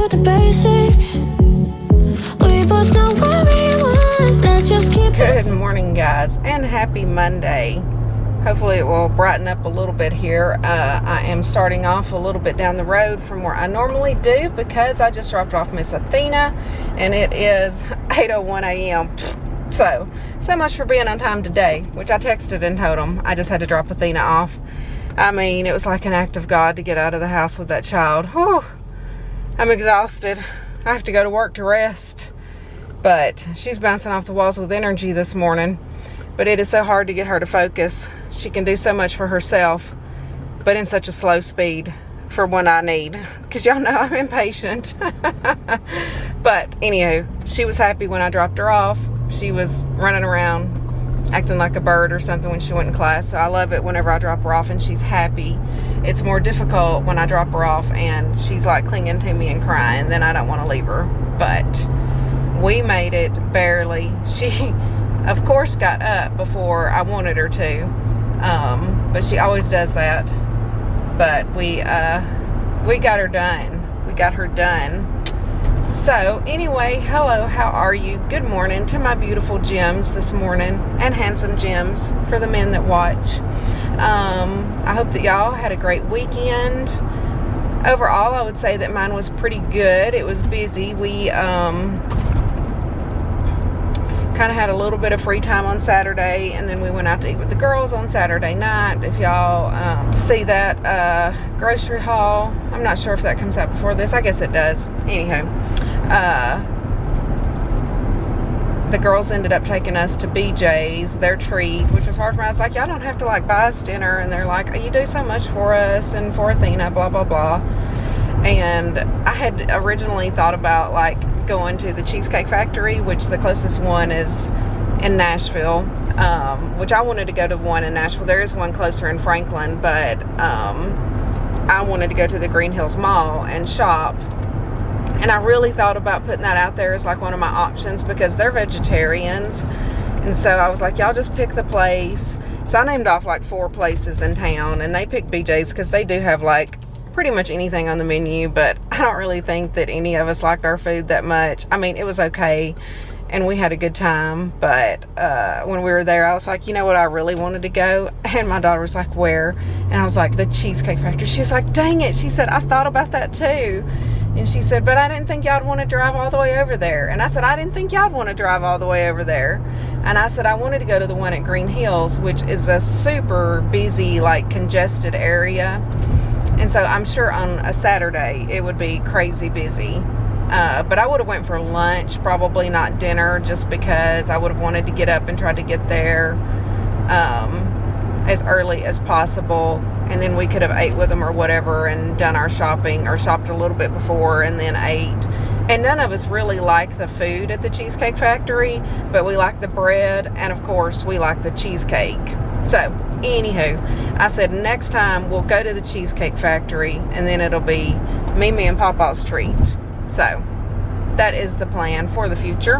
with the basics. We both know what we want. Let's just keep it. Good morning, guys, and happy Monday. Hopefully it will brighten up a little bit here. I am starting off a little bit down the road from where I normally do because I just dropped off Miss Athena, and it is 8:01 a.m. So much for being on time today, which I texted and told them I just had to drop Athena off. I mean, it was like an act of God to get out of the house with that child. Whew, I'm exhausted. I have to go to work to rest. But she's bouncing off the walls with energy this morning. But it is so hard to get her to focus. She can do so much for herself, but in such a slow speed for what I need. Because y'all know I'm impatient. But anywho, she was happy when I dropped her off. She was running around acting like a bird or something when she went in class. So I love it whenever I drop her off and she's happy. It's more difficult when I drop her off and she's like clinging to me and crying. Then I don't want to leave her. But we made it barely. She, of course, got up before I wanted her to. But she always does that. But we got her done. We got her done. So anyway, hello, how are you? Good morning to my beautiful gems this morning, and handsome gems for the men that watch. I hope that y'all had a great weekend. Overall, I would say that mine was pretty good. It was busy. We kind of had a little bit of free time on Saturday, and then we went out to eat with the girls on Saturday night. If y'all see that grocery haul, I'm not sure if that comes out before this. I guess it does. Anyhow, the girls ended up taking us to BJ's, their treat, which was hard for me. I was like, y'all don't have to like buy us dinner, and they're like, you do so much for us and for Athena, blah blah blah. And I had originally thought about like going to the Cheesecake Factory, which the closest one is in Nashville, which I wanted to go to one in Nashville. There is one closer in Franklin, but I wanted to go to the Green Hills Mall and shop. And I really thought about putting that out there as like one of my options because they're vegetarians. And so I was like, y'all just pick the place. So I named off like 4 places in town, and they picked BJ's because they do have like pretty much anything on the menu, but I don't really think that any of us liked our food that much. I mean, it was okay and we had a good time, but when we were there, I was like, you know what, I really wanted to go. And my daughter was like, where? And I was like, the Cheesecake Factory. She was like, dang it. She said, I thought about that too. And she said, but I didn't think y'all want to drive all the way over there. And I said, I didn't think y'all want to drive all the way over there. And I said, I wanted to go to the one at Green Hills, which is a super busy, like congested area. And so I'm sure on a Saturday it would be crazy busy. But I would have went for lunch, probably not dinner, just because I would have wanted to get up and try to get there as early as possible. And then we could have ate with them or whatever and done our shopping, or shopped a little bit before and then ate. And none of us really like the food at the Cheesecake Factory, but we like the bread, and of course we like the cheesecake. So anywho, I said next time we'll go to the Cheesecake Factory, and then it'll be Mimi and Papa's treat. So that is the plan for the future.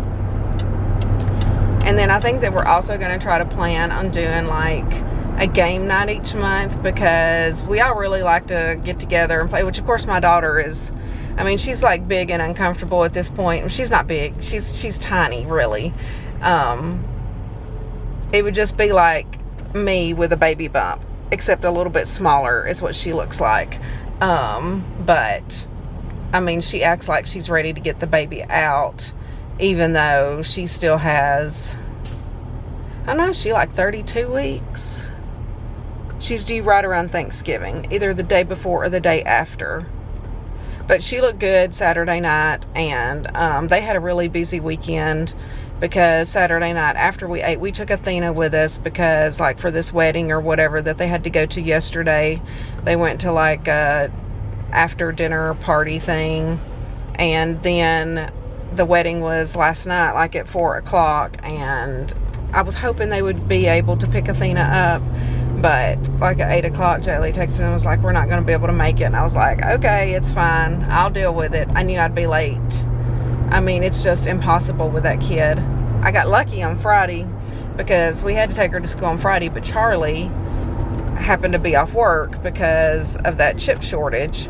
And then I think that we're also going to try to plan on doing like a game night each month, because we all really like to get together and play, which of course my daughter is, I mean, she's like big and uncomfortable at this point. She's not big, she's tiny really. It would just be like me with a baby bump, except a little bit smaller is what she looks like. But I mean, she acts like she's ready to get the baby out, even though she still has, I know, she like 32 weeks. She's due right around Thanksgiving, either the day before or the day after. But she looked good Saturday night, and they had a really busy weekend, because Saturday night after we ate, we took Athena with us, because like for this wedding or whatever that they had to go to yesterday, they went to like a after dinner party thing, and then the wedding was last night like at 4 o'clock, and I was hoping they would be able to pick Athena up, but like at 8 o'clock Jaylee texted and was like, we're not going to be able to make it. And I was like, okay, it's fine, I'll deal with it. I knew I'd be late. I mean, it's just impossible with that kid. I got lucky on Friday because we had to take her to school on Friday, but Charlie happened to be off work because of that chip shortage.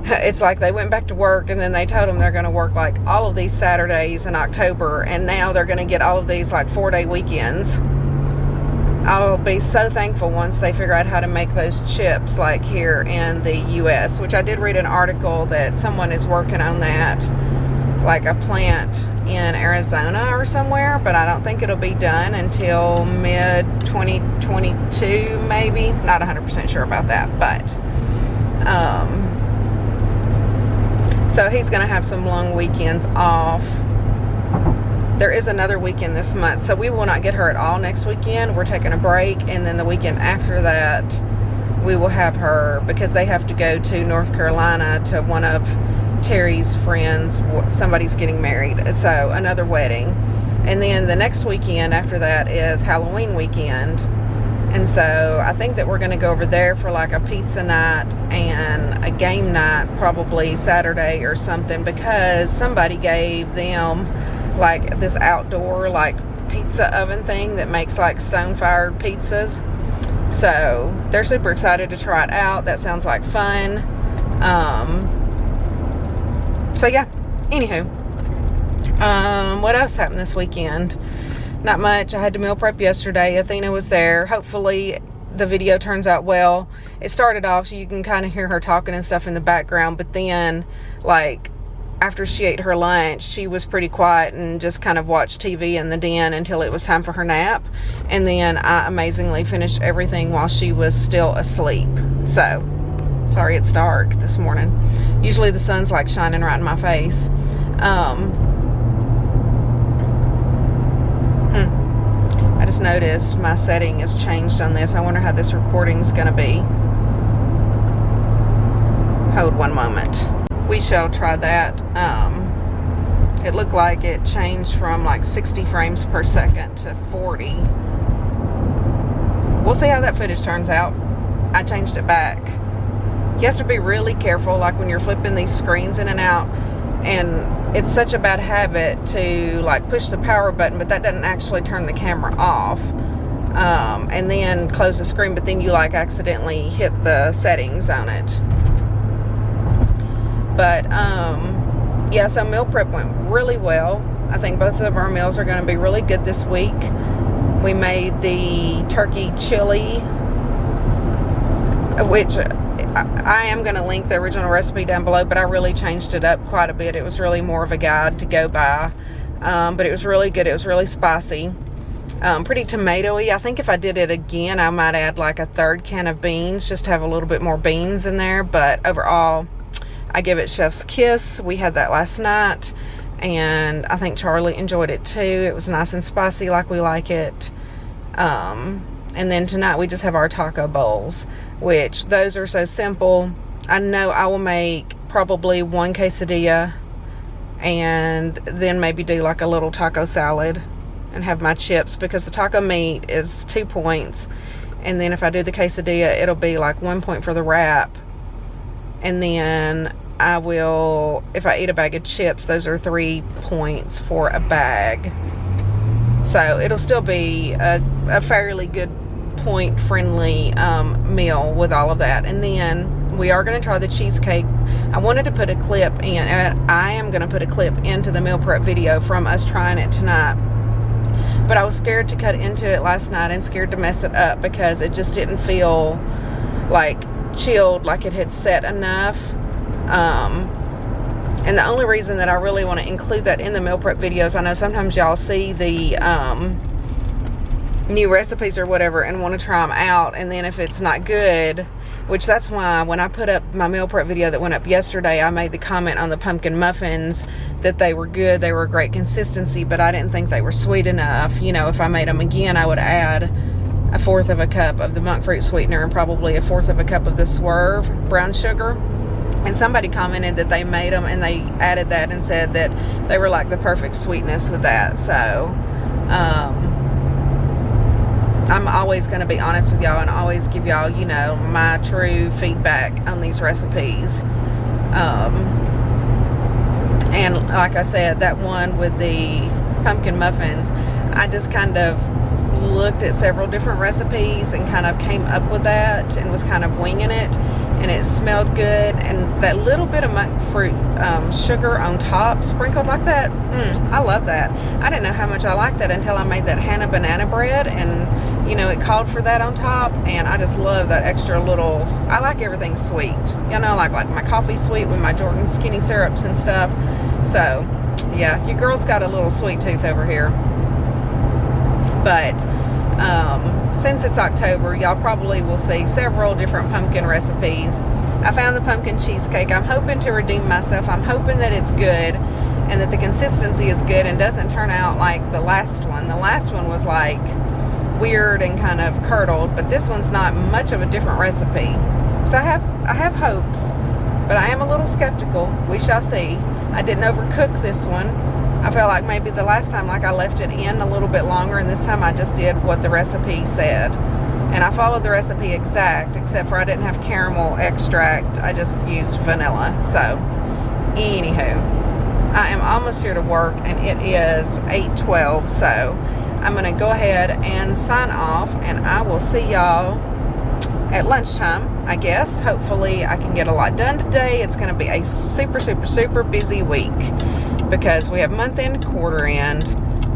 it's like they went back to work and then they told them they're going to work like all of these Saturdays in October, and now they're going to get all of these like 4-day weekends. I'll be so thankful once they figure out how to make those chips like here in the US, which I did read an article that someone is working on that, like a plant in Arizona or somewhere, but I don't think it'll be done until mid 2022 maybe. Not 100% sure about that, but so he's gonna have some long weekends off. There is another weekend this month, so we will not get her at all next weekend. We're taking a break, and then the weekend after that we will have her, because they have to go to North Carolina to one of Terry's friends. Somebody's getting married, so another wedding. And then the next weekend after that is Halloween weekend, and so I think that we're going to go over there for like a pizza night and a game night, probably Saturday or something, because somebody gave them like this outdoor like pizza oven thing that makes like stone-fired pizzas. So they're super excited to try it out. That sounds like fun. So yeah, anywho, what else happened this weekend? Not much. I had to meal prep yesterday. Athena was there. Hopefully the video turns out well. It started off so you can kind of hear her talking and stuff in the background, but then like after she ate her lunch, she was pretty quiet and just kind of watched TV in the den until it was time for her nap. And then I amazingly finished everything while she was still asleep. So, sorry it's dark this morning. Usually the sun's like shining right in my face. I just noticed my setting is changed on this. I wonder how this recording's gonna be. Hold one moment. We shall try that. It looked like it changed from like 60 frames per second to 40. We'll see how that footage turns out. I changed it back. You have to be really careful, like when you're flipping these screens in and out, and it's such a bad habit to like push the power button, but that doesn't actually turn the camera off, and then close the screen, but then you like accidentally hit the settings on it. But yeah, so meal prep went really well. I think both of our meals are going to be really good this week. We made the turkey chili, which I am going to link the original recipe down below, but I really changed it up quite a bit. It was really more of a guide to go by, but it was really good. It was really spicy, pretty tomatoey. I think if I did it again, I might add like a 3rd can of beans, just to have a little bit more beans in there. But overall, I give it chef's kiss. We had that last night, and I think Charlie enjoyed it too. It was nice and spicy like we like it. And then tonight we just have our taco bowls, which those are so simple. I know I will make probably 1 quesadilla and then maybe do like a little taco salad and have my chips, because the taco meat is 2 points. And then if I do the quesadilla, it'll be like 1 point for the wrap. And then I will, if I eat a bag of chips, those are 3 points for a bag. So it'll still be a fairly good point friendly meal with all of that. And then we are going to try the cheesecake. I wanted to put a clip in, I am going to put a clip into the meal prep video from us trying it tonight, but I was scared to cut into it last night and scared to mess it up, because it just didn't feel like chilled, like it had set enough. And the only reason that I really want to include that in the meal prep videos, I know sometimes y'all see the new recipes or whatever and want to try them out, and then if it's not good, which that's why when I put up my meal prep video that went up yesterday, I made the comment on the pumpkin muffins that they were good, they were great consistency, but I didn't think they were sweet enough. You know, if I made them again, I would add 1/4 of a cup of the monk fruit sweetener and probably 1/4 of a cup of the Swerve brown sugar. And somebody commented that they made them and they added that and said that they were like the perfect sweetness with that. So I'm always going to be honest with y'all and always give y'all, you know, my true feedback on these recipes. And like I said, that one with the pumpkin muffins, I just kind of looked at several different recipes and kind of came up with that and was kind of winging it. and it smelled good, and that little bit of monk fruit sugar on top sprinkled like that, I love that. I didn't know how much I liked that until I made that Hannah banana bread, and you know, it called for that on top, and I just love that extra little, I like everything sweet, you know, like my coffee sweet with my Jordan skinny syrups and stuff. So yeah, your girl's got a little sweet tooth over here. But since it's October, y'all probably will see several different pumpkin recipes. I found the pumpkin cheesecake. I'm hoping to redeem myself. I'm hoping that it's good and that the consistency is good and doesn't turn out like the last one. The last one was like weird and kind of curdled, but this one's not much of a different recipe. So I have hopes, but I am a little skeptical. We shall see. I didn't overcook this one. I felt like maybe the last time, like I left it in a little bit longer, and this time I just did what the recipe said. And I followed the recipe except for I didn't have caramel extract. I just used vanilla. So, anywho, I am almost here to work, and it is 8:12. So, I'm going to go ahead and sign off, and I will see y'all at lunchtime, I guess. Hopefully, I can get a lot done today. It's going to be a super, super, super busy week, because we have month end, quarter end,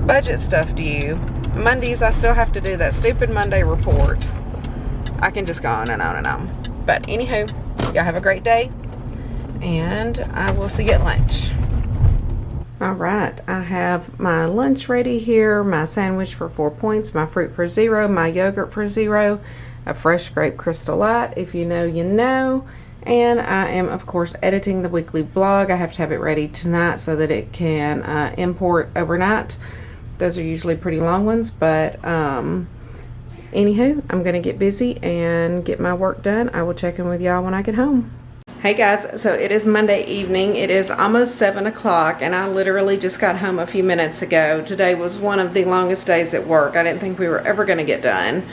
budget stuff due. Mondays, I still have to do that stupid Monday report. I can just go on and on and on. But anywho, y'all have a great day, and I will see you at lunch. All right, I have my lunch ready here. My sandwich for 4 points, my fruit for 0, my yogurt for 0, a fresh grape Crystal Light. If you know, you know. And I am, of course, editing the weekly blog. I have to have it ready tonight so that it can import overnight. Those are usually pretty long ones, but anywho, I'm going to get busy and get my work done. I will check in with y'all when I get home. Hey guys, so it is Monday evening. It is almost 7 o'clock, and I literally just got home a few minutes ago. Today was one of the longest days at work. I didn't think we were ever going to get done.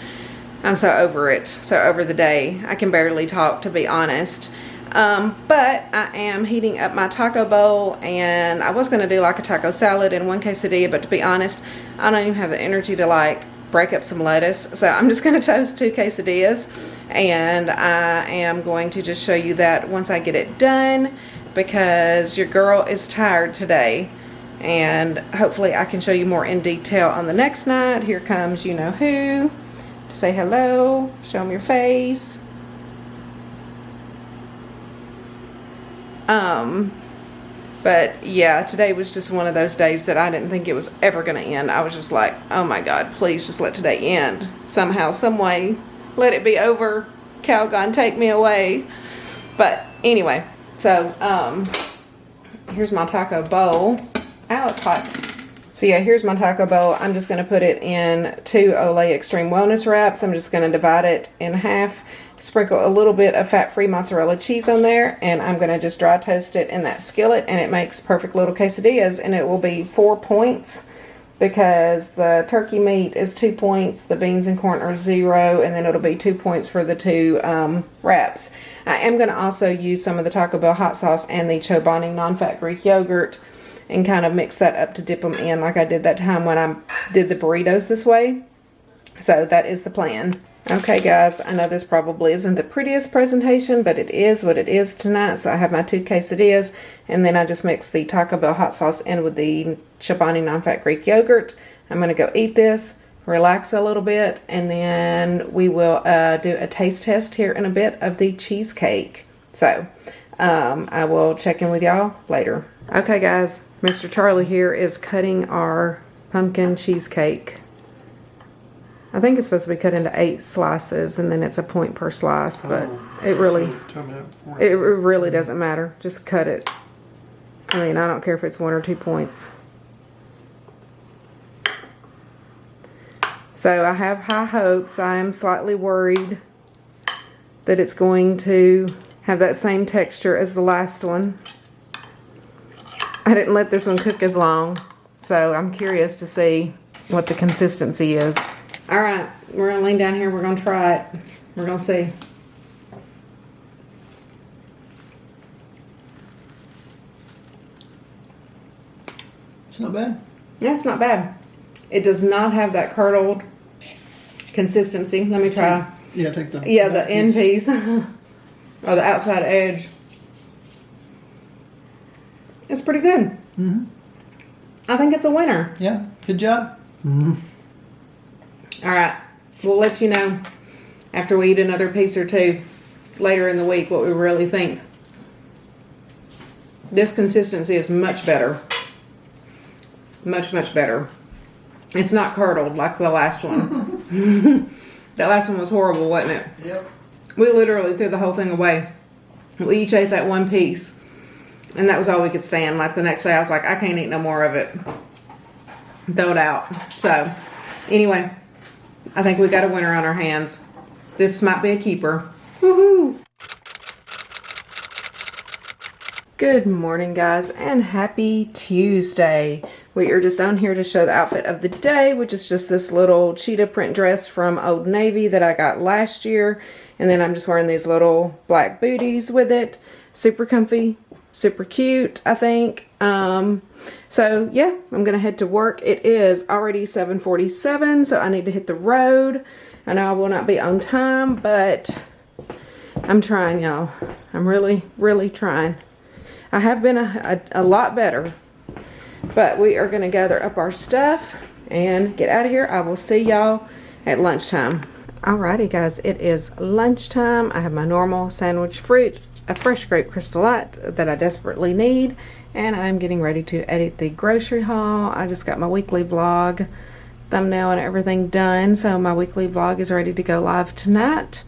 I'm so over it, so over the day. I can barely talk, to be honest. But I am heating up my taco bowl, and I was going to do like a taco salad and one quesadilla, but to be honest, I don't even have the energy to like break up some lettuce. So I'm just going to toast 2 quesadillas, and I am going to just show you that once I get it done, because your girl is tired today. And hopefully I can show you more in detail on the next night. Here comes you know who. Say hello, show them your face. But yeah, today was just one of those days that I didn't think it was ever going to end. I was just like, oh my God, please just let today end. Somehow, some way, let it be over. Calgon, take me away. But anyway, so here's my taco bowl. Ow, it's hot. So yeah, here's my taco bowl. I'm just going to put it in 2 Olay Extreme Wellness wraps. I'm just going to divide it in half, sprinkle a little bit of fat-free mozzarella cheese on there, and I'm going to just dry toast it in that skillet, and it makes perfect little quesadillas, and it will be 4 points because the turkey meat is 2 points, the beans and corn are 0, and then it'll be 2 points for the 2 wraps. I am going to also use some of the Taco Bell hot sauce and the Chobani non-fat Greek yogurt and kind of mix that up to dip them in like I did that time when I did the burritos this way. So that is the plan. Okay guys, I know this probably isn't the prettiest presentation, but it is what it is tonight. So I have my 2 quesadillas, and then I just mix the Taco Bell hot sauce in with the Chobani non-fat Greek yogurt. I'm going to go eat this, relax a little bit, and then we will do a taste test here in a bit of the cheesecake. So I will check in with y'all later. Okay guys, Mr. Charlie here is cutting our pumpkin cheesecake. I think it's supposed to be cut into 8 slices, and then it's a point per slice, but it really doesn't matter. Just cut it. I mean, I don't care if it's 1 or 2 points. So I have high hopes. I am slightly worried that it's going to have that same texture as the last one. I didn't let this one cook as long, so I'm curious to see what the consistency is. All right, we're gonna lean down here. We're gonna try it. We're gonna see. It's not bad. Yeah, it's not bad. It does not have that curdled consistency. Let me try. Yeah, take the Yeah, the end piece. or the outside edge. It's pretty good. Mm-hmm. I think it's a winner. Yeah, good job. Mm-hmm. All right. We'll let you know after we eat another piece or two later in the week what we really think. This consistency is much better. Much, much better. It's not curdled like the last one. That last one was horrible, wasn't it? Yep. We literally threw the whole thing away. We each ate that one piece. And that was all we could stand. Like the next day I was like, I can't eat no more of it. Throw it out. So, anyway, I think we got a winner on our hands. This might be a keeper. Woohoo! Good morning, guys, and happy Tuesday. We are just on here to show the outfit of the day, which is just this little cheetah print dress from Old Navy that I got last year. And then I'm just wearing these little black booties with it. Super comfy, super cute, I think. So yeah, I'm gonna head to work. It is already 7:47, so I need to hit the road. I know I will not be on time, but I'm trying, y'all. I'm really, really trying. I have been a lot better, but we are gonna gather up our stuff and get out of here. I will see y'all at lunchtime. Alrighty, guys, it is lunchtime. I have my normal sandwich fruit, a fresh grape Crystal Light that I desperately need, and I'm getting ready to edit the grocery haul. I just got my weekly vlog thumbnail and everything done, so my weekly vlog is ready to go live tonight.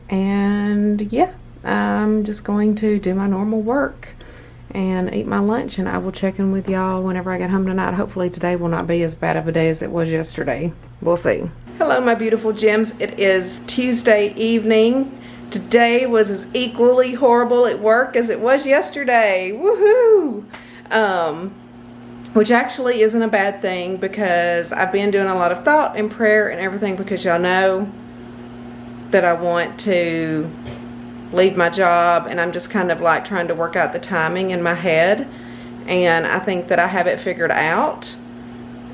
And yeah, I'm just going to do my normal work and eat my lunch, and I will check in with y'all whenever I get home tonight. Hopefully today will not be as bad of a day as it was yesterday. We'll see. Hello, my beautiful gems. It is Tuesday evening. Today was as equally horrible at work as it was yesterday. Woohoo! Which actually isn't a bad thing, because I've been doing a lot of thought and prayer and everything, because y'all know that I want to leave my job, and I'm just kind of like trying to work out the timing in my head, and I think that I have it figured out.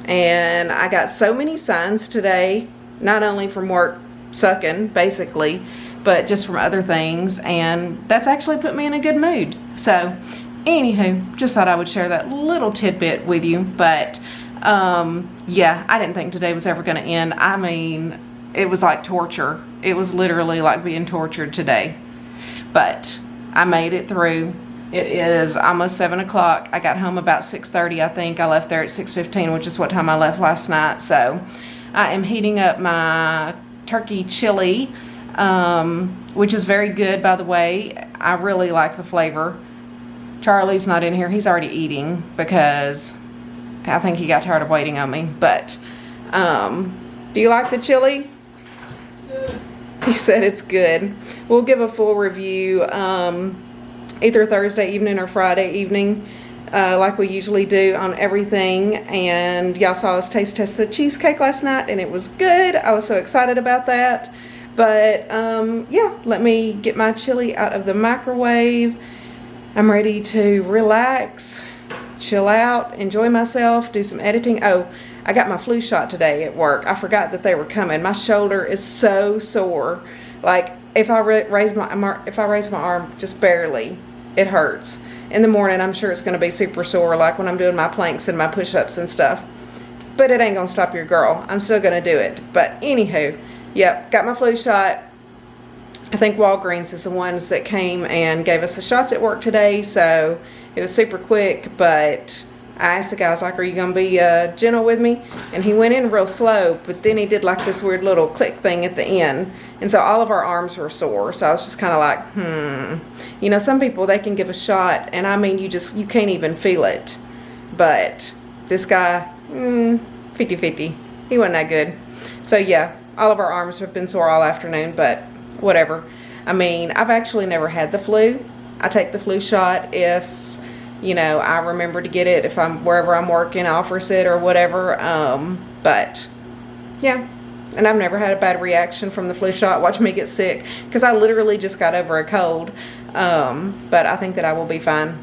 And I got so many signs today, not only from work sucking basically, but just from other things, and that's actually put me in a good mood. So anywho, just thought I would share that little tidbit with you. But yeah, I didn't think today was ever going to end. I mean, it was like torture. It was literally like being tortured today, but I made it through. It is almost 7 o'clock. I got home about 6:30, I think. I left there at 6:15, which is what time I left last night. So I am heating up my turkey chili, which is very good, by the way. I really like the flavor. Charlie's not in here. He's already eating because I think he got tired of waiting on me. But do you like the chili? He said it's good. We'll give a full review either Thursday evening or Friday evening, like we usually do on everything. And y'all saw us taste test the cheesecake last night, and it was good. I was so excited about that. But yeah, let me get my chili out of the microwave. I'm ready to relax, chill out, enjoy myself, do some editing. Oh, I got my flu shot today at work. I forgot that they were coming. My shoulder is so sore. Like if I raise my arm just barely, it hurts. In the morning, I'm sure it's going to be super sore, like when I'm doing my planks and my push-ups and stuff. But it ain't going to stop your girl. I'm still going to do it. But anywho, yep, got my flu shot. I think Walgreens is the ones that came and gave us the shots at work today, so it was super quick. But I asked the guy, I was like, are you going to be gentle with me? And he went in real slow, but then he did like this weird little click thing at the end. And so all of our arms were sore. So I was just kind of like, You know, some people, they can give a shot, and I mean, you can't even feel it. But this guy, 50-50. He wasn't that good. So yeah, all of our arms have been sore all afternoon, but whatever. I mean, I've actually never had the flu. I take the flu shot if, you know, I remember to get it, if I'm wherever I'm working offers it or whatever. But yeah, and I've never had a bad reaction from the flu shot. Watch me get sick, because I literally just got over a cold. But I think that I will be fine.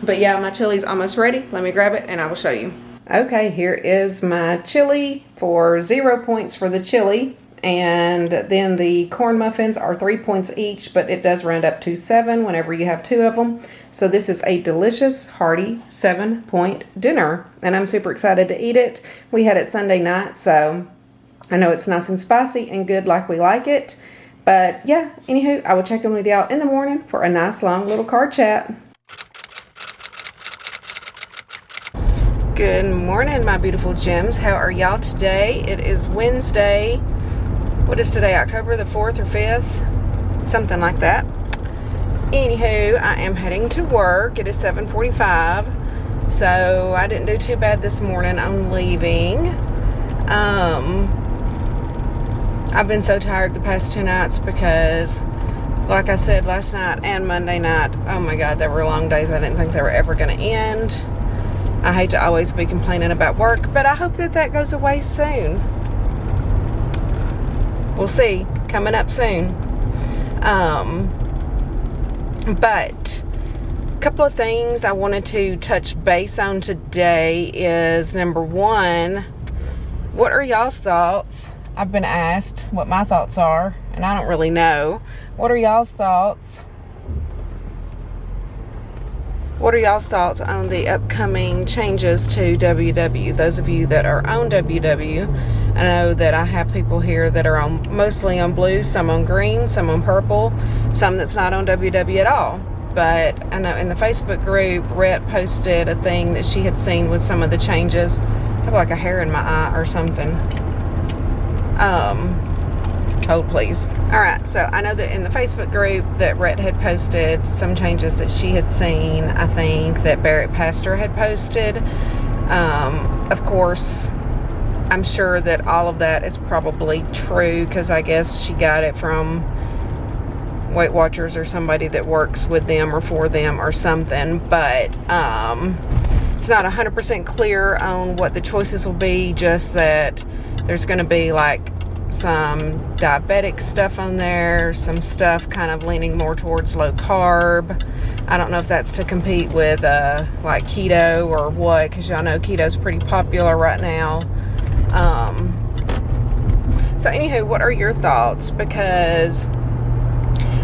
But yeah, my chili's almost ready. Let me grab it and I will show you. Okay, here is my chili for 0 points for the chili. And then the corn muffins are 3 points each, but it does round up to 7 whenever you have 2 of them. So this is a delicious, hearty 7-point dinner. And I'm super excited to eat it. We had it Sunday night, so I know it's nice and spicy and good like we like it. But yeah, anywho, I will check in with y'all in the morning for a nice long little car chat. Good morning, my beautiful gems. How are y'all today? It is Wednesday. What is today, October the 4th or 5th? Something like that. Anywho, I am heading to work. It is 7:45, so I didn't do too bad this morning on leaving. I've been so tired the past 2 nights because, like I said, last night and Monday night, oh my God, there were long days. I didn't think they were ever going to end. I hate to always be complaining about work, but I hope that that goes away soon. We'll see. Coming up soon. But a couple of things I wanted to touch base on today is, number one, what are y'all's thoughts? I've been asked what my thoughts are, and I don't really know. What are y'all's thoughts? What are y'all's thoughts on the upcoming changes to WW? Those of you that are on WW, I know that I have people here that are on mostly on blue, some on green, some on purple, some that's not on WW at all. But I know in the Facebook group, Rhett posted a thing that she had seen with some of the changes. I have like a hair in my eye or something. Hold please. Alright, so I know that in the Facebook group that Rhett had posted some changes that she had seen. I think that Barrett Pastor had posted. Of course, I'm sure that all of that is probably true because I guess she got it from Weight Watchers or somebody that works with them or for them or something. But it's not 100% clear on what the choices will be, just that there's going to be like some diabetic stuff on there, some stuff kind of leaning more towards low carb. I don't know if that's to compete with like keto or what, because y'all know keto's pretty popular right now. So anywho, what are your thoughts? Because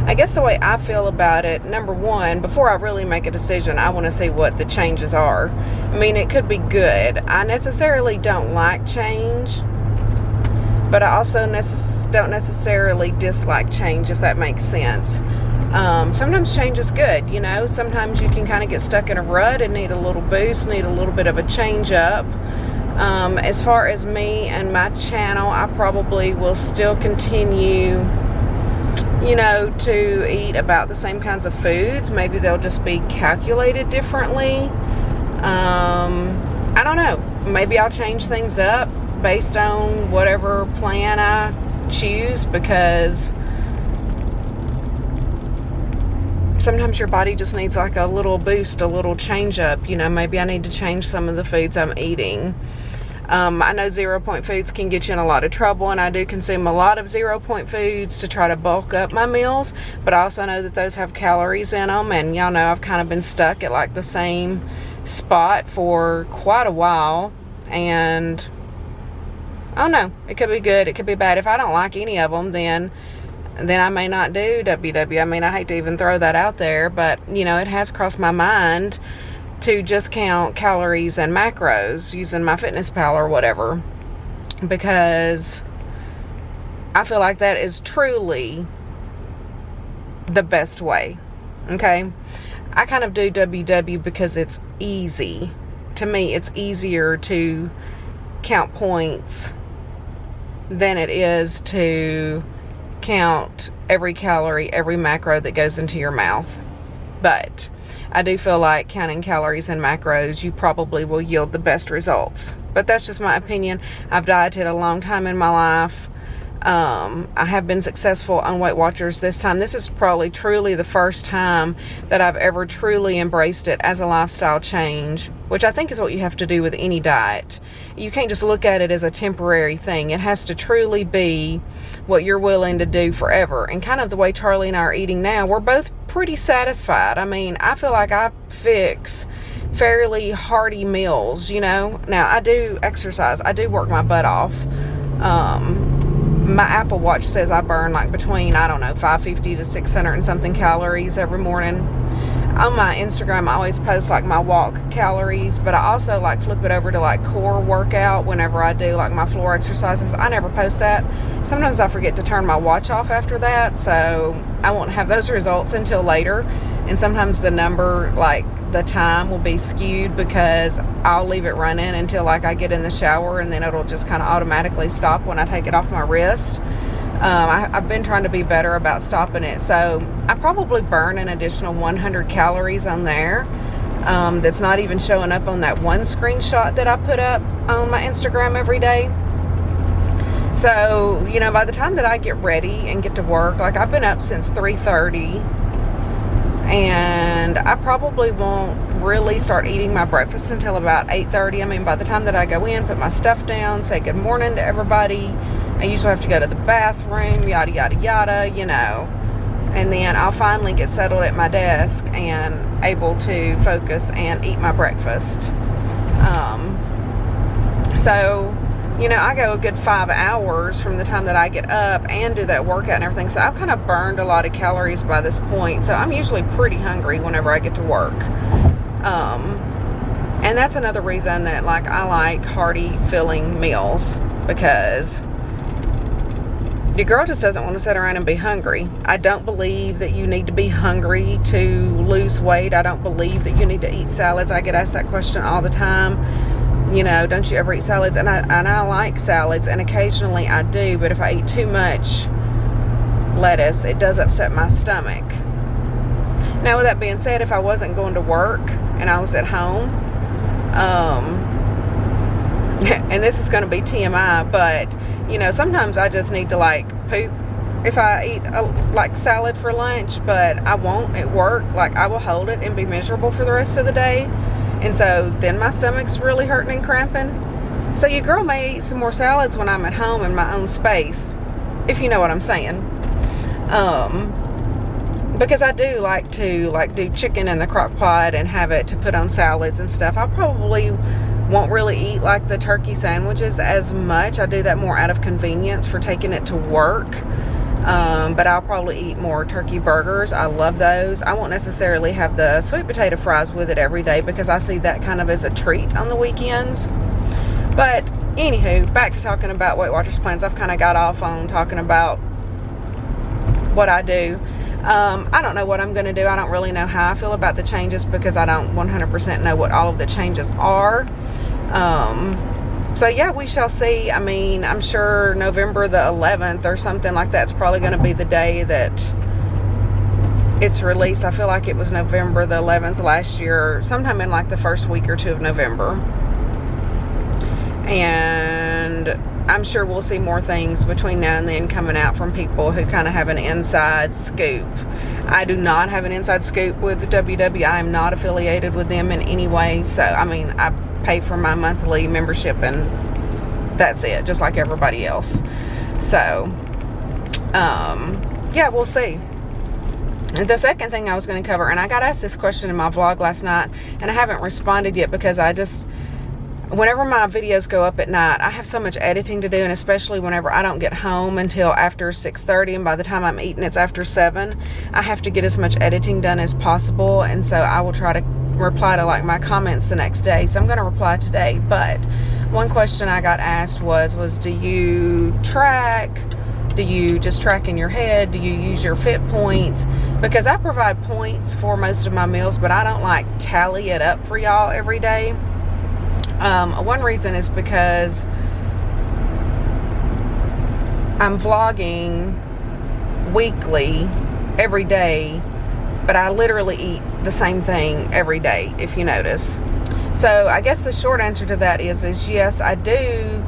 I guess the way I feel about it, number one, before I really make a decision, I want to see what the changes are. I mean, it could be good. I necessarily don't like change, but I also don't necessarily dislike change, if that makes sense. Sometimes change is good, you know. Sometimes you can kind of get stuck in a rut and need a little boost, need a little bit of a change up. As far as me and my channel, I probably will still continue, you know, to eat about the same kinds of foods. Maybe they'll just be calculated differently. I don't know. Maybe I'll change things up based on whatever plan I choose, because sometimes your body just needs like a little boost, a little change up. You know, maybe I need to change some of the foods I'm eating. I know 0 point foods can get you in a lot of trouble, and I do consume a lot of 0 point foods to try to bulk up my meals, but I also know that those have calories in them, and y'all know I've kind of been stuck at like the same spot for quite a while, and I don't know, it could be good, it could be bad. If I don't like any of them, then I may not do WW. I mean, I hate to even throw that out there, but you know, it has crossed my mind to just count calories and macros using MyFitnessPal or whatever, because I feel like that is truly the best way. Okay, I kind of do WW because it's easy. To me, it's easier to count points than it is to count every calorie, every macro that goes into your mouth. But I do feel like counting calories and macros, you probably will yield the best results. But that's just my opinion. I've dieted a long time in my life. I have been successful on Weight Watchers this time. This is probably truly the first time that I've ever truly embraced it as a lifestyle change, which I think is what you have to do with any diet. You can't just look at it as a temporary thing. It has to truly be what you're willing to do forever. And kind of the way Charlie and I are eating now, we're both pretty satisfied. I mean, I feel like I fix fairly hearty meals, you know. Now, I do exercise. I do work my butt off. my Apple Watch says I burn like between, I don't know, 550 to 600 and something calories every morning. On my Instagram, I always post like my walk calories, but I also like flip it over to like core workout whenever I do like my floor exercises. I never post that. Sometimes I forget to turn my watch off after that, so I won't have those results until later. And sometimes the number, like the time, will be skewed because I'll leave it running until like I get in the shower, and then it'll just kind of automatically stop when I take it off my wrist. I've been trying to be better about stopping it, so I probably burn an additional 100 calories on there. That's not even showing up on that one screenshot that I put up on my Instagram every day. So, you know, by the time that I get ready and get to work, like I've been up since 3:30, and I probably won't really start eating my breakfast until about 8:30. I mean, by the time that I go in, put my stuff down, say good morning to everybody, I usually have to go to the bathroom, yada, yada, yada, you know, and then I'll finally get settled at my desk and able to focus and eat my breakfast. So, you know, I go a good 5 hours from the time that I get up and do that workout and everything. So I've kind of burned a lot of calories by this point. So I'm usually pretty hungry whenever I get to work. And that's another reason that like I like hearty, filling meals, because your girl just doesn't want to sit around and be hungry. I don't believe that you need to be hungry to lose weight. I don't believe that you need to eat salads. I get asked that question all the time. You know, don't you ever eat salads? And I like salads, and occasionally I do, but if I eat too much lettuce, it does upset my stomach. Now, with that being said, if I wasn't going to work and I was at home, and this is going to be TMI, but, you know, sometimes I just need to, like, poop if I eat, like, salad for lunch, but I won't at work. Like, I will hold it and be miserable for the rest of the day. And so then my stomach's really hurting and cramping. So your girl may eat some more salads when I'm at home in my own space, if you know what I'm saying. Because I do like to, like, do chicken in the crock pot and have it to put on salads and stuff. I probably won't really eat like the turkey sandwiches as much. I do that more out of convenience for taking it to work. But I'll probably eat more turkey burgers. I love those. I won't necessarily have the sweet potato fries with it every day because I see that kind of as a treat on the weekends. But anywho, back to talking about Weight Watchers plans. I've kind of got off on talking about what I do. I don't know what I'm going to do. I don't really know how I feel about the changes because I don't 100% know what all of the changes are. So yeah, we shall see. I mean, I'm sure November the 11th or something like that's probably going to be the day that it's released. I feel like it was November the 11th last year, sometime in like the first week or two of November. And I'm sure we'll see more things between now and then coming out from people who kind of have an inside scoop. I do not have an inside scoop with WW. I am not affiliated with them in any way. So, I mean, I pay for my monthly membership and that's it, just like everybody else. So, yeah, we'll see. The second thing I was going to cover, and I got asked this question in my vlog last night, and I haven't responded yet because whenever my videos go up at night, I have so much editing to do, and especially whenever I don't get home until after 6:30, and by the time I'm eating, it's after 7. I have to get as much editing done as possible, and so I will try to reply to like my comments the next day. So I'm going to reply today. But one question I got asked was do you track? Do you just track in your head? Do you use your Fit points? Because I provide points for most of my meals, but I don't like tally it up for y'all every day. One reason is because I'm vlogging weekly every day, but I literally eat the same thing every day, if you notice. So I guess the short answer to that is yes, I do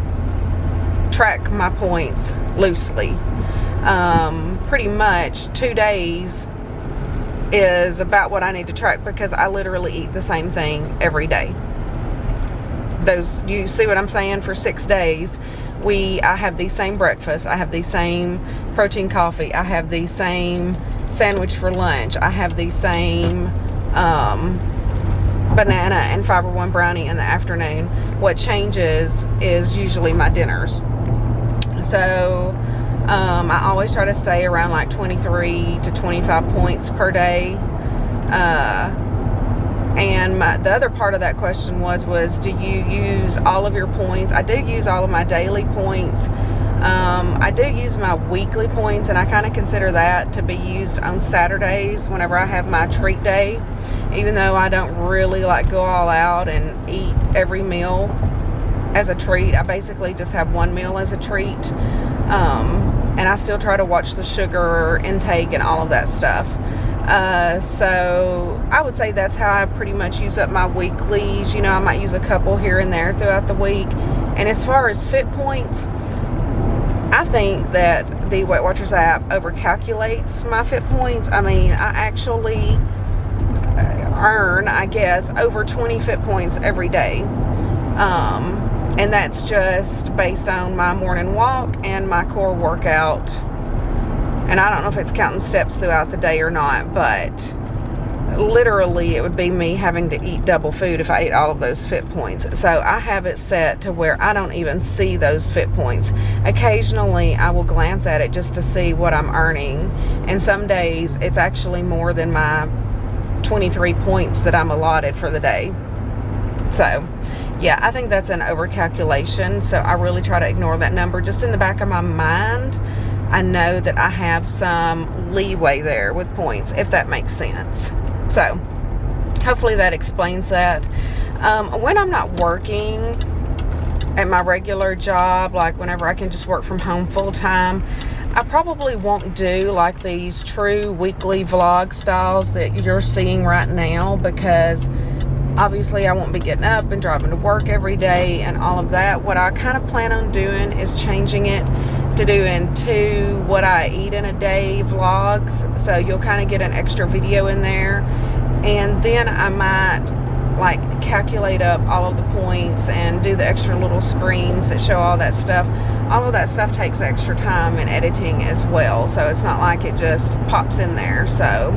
track my points loosely. Pretty much 2 days is about what I need to track because I literally eat the same thing every day. You see what I'm saying? For 6 days, I have the same breakfast. I have the same protein coffee. I have the same sandwich for lunch. I have the same banana and Fiber One brownie in the afternoon. What changes is usually my dinners. So I always try to stay around like 23 to 25 points per day. And the other part of that question was do you use all of your points? I do use all of my daily points. I do use my weekly points, and I kind of consider that to be used on Saturdays whenever I have my treat day, even though I don't really like go all out and eat every meal as a treat. I basically just have one meal as a treat, and I still try to watch the sugar intake and all of that stuff. So I would say that's how I pretty much use up my weeklies. You know, I might use a couple here and there throughout the week. And as far as fit points, I think that the Weight Watchers app overcalculates my fit points. I mean, I actually earn, I guess, over 20 fit points every day. And that's just based on my morning walk and my core workout. And I don't know if it's counting steps throughout the day or not, but literally it would be me having to eat double food if I ate all of those fit points. So I have it set to where I don't even see those fit points. Occasionally I will glance at it just to see what I'm earning, and some days it's actually more than my 23 points that I'm allotted for the day. So yeah, I think that's an overcalculation, so I really try to ignore that number. Just in the back of my mind, I know that I have some leeway there with points, if that makes sense. So hopefully that explains that. When I'm not working at my regular job, like whenever I can just work from home full time, I probably won't do like these true weekly vlog styles that you're seeing right now, because obviously I won't be getting up and driving to work every day and all of that. What I kind of plan on doing is changing it to doing 2 what I eat in a day vlogs, so you'll kind of get an extra video in there, and then I might like calculate up all of the points and do the extra little screens that show all that stuff. All of that stuff takes extra time in editing as well, so it's not like it just pops in there. So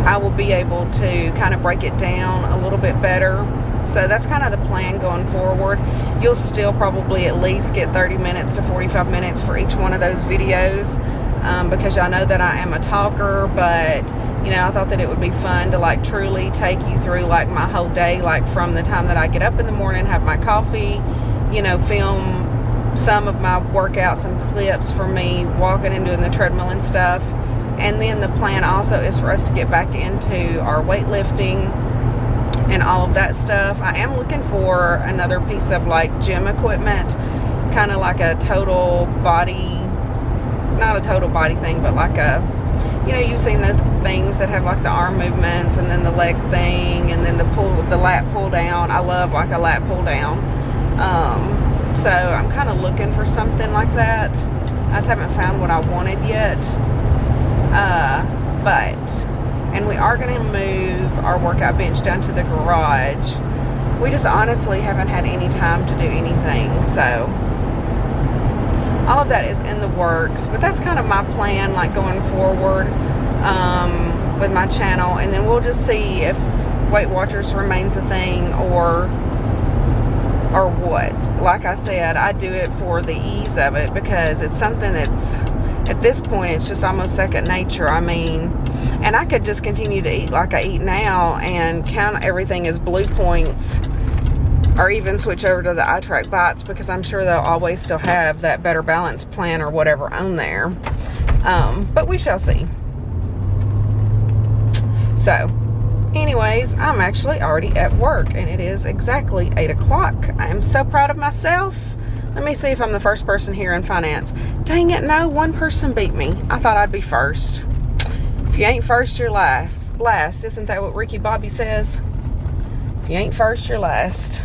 I will be able to kind of break it down a little bit better. So that's kind of the plan going forward. You'll still probably at least get 30 minutes to 45 minutes for each one of those videos, because y'all know that I am a talker, but you know, I thought that it would be fun to like truly take you through like my whole day, like from the time that I get up in the morning, have my coffee, you know, film some of my workouts, some clips for me walking and doing the treadmill and stuff. And then the plan also is for us to get back into our weightlifting and all of that stuff. I am looking for another piece of like gym equipment, kind of like a total body, not a total body thing, but like a, you know, you've seen those things that have like the arm movements and then the leg thing and then the lat pull down. I love like a lat pull down. So I'm kind of looking for something like that. I just haven't found what I wanted yet. And we are going to move our workout bench down to the garage. We just honestly haven't had any time to do anything, so all of that is in the works. But that's kind of my plan, like going forward with my channel, and then we'll just see if Weight Watchers remains a thing or what. Like I said, I do it for the ease of it, because it's something that's, at this point, it's just almost second nature. I mean, and I could just continue to eat like I eat now and count everything as blue points, or even switch over to the iTrack Bites, because I'm sure they'll always still have that Better Balance plan or whatever on there. But we shall see. So anyways, I'm actually already at work, and it is exactly 8 o'clock. I am so proud of myself. Let me see if I'm the first person here in finance. Dang it, no, one person beat me. I thought I'd be first. If you ain't first, you're last. Isn't that what Ricky Bobby says? If you ain't first, you're last.